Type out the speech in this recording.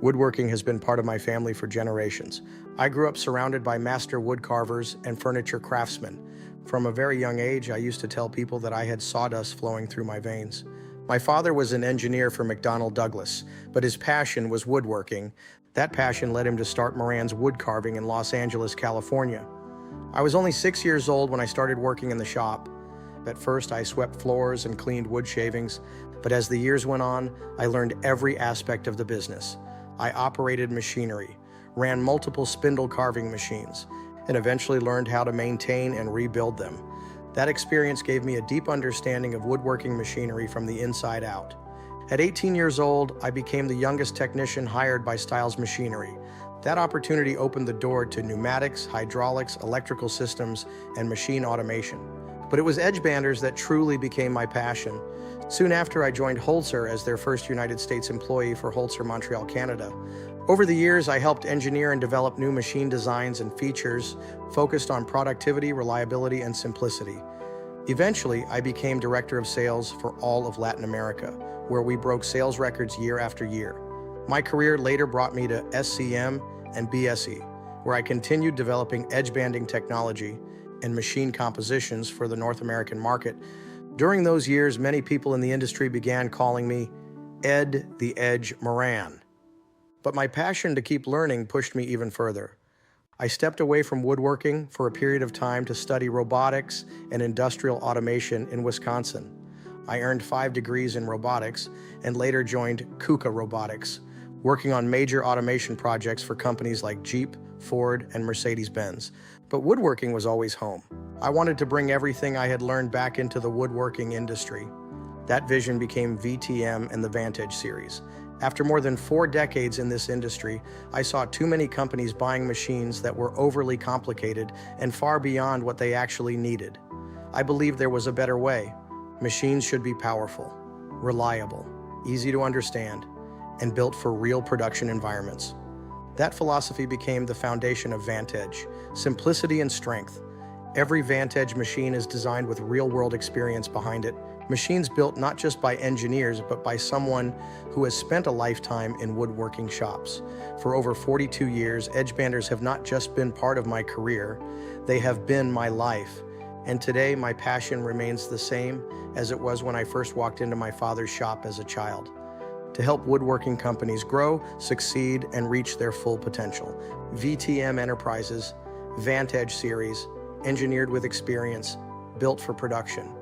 Woodworking has been part of my family for generations. I grew up surrounded by master wood carvers and furniture craftsmen. From a very young age, I used to tell people that I had sawdust flowing through my veins. My father was an engineer for McDonnell Douglas, but his passion was woodworking. That passion led him to start Moran's wood carving in Los Angeles, California. I was only 6 years old when I started working in the shop. At first, I swept floors and cleaned wood shavings, but as the years went on, I learned every aspect of the business. I operated machinery, ran multiple spindle carving machines, and eventually learned how to maintain and rebuild them. That experience gave me a deep understanding of woodworking machinery from the inside out. At 18 years old, I became the youngest technician hired by Stiles Machinery. That opportunity opened the door to pneumatics, hydraulics, electrical systems, and machine automation. But it was Edgebanders that truly became my passion. Soon after, I joined Holzer as their first United States employee for Holzer Montreal, Canada. Over the years, I helped engineer and develop new machine designs and features focused on productivity, reliability, and simplicity. Eventually, I became director of sales for all of Latin America, where we broke sales records year after year. My career later brought me to SCM and BSE, where I continued developing edge banding technology and machine compositions for the North American market. During those years, many people in the industry began calling me Ed the Edge Moran. But my passion to keep learning pushed me even further. I stepped away from woodworking for a period of time to study robotics and industrial automation in Wisconsin. I earned 5 degrees in robotics and later joined KUKA Robotics, working on major automation projects for companies like Jeep, Ford, and Mercedes-Benz. But woodworking was always home. I wanted to bring everything I had learned back into the woodworking industry. That vision became VTM and the VantEdge Series. After more than 4 decades in this industry, I saw too many companies buying machines that were overly complicated and far beyond what they actually needed. I believed there was a better way. Machines should be powerful, reliable, easy to understand, and built for real production environments. That philosophy became the foundation of VantEdge, simplicity and strength. Every VantEdge machine is designed with real-world experience behind it. Machines built not just by engineers, but by someone who has spent a lifetime in woodworking shops. For over 42 years, Edgebanders have not just been part of my career, they have been my life. And today, my passion remains the same as it was when I first walked into my father's shop as a child. To help woodworking companies grow, succeed, and reach their full potential. VTM Enterprises, VantEdge Series, engineered with experience, built for production.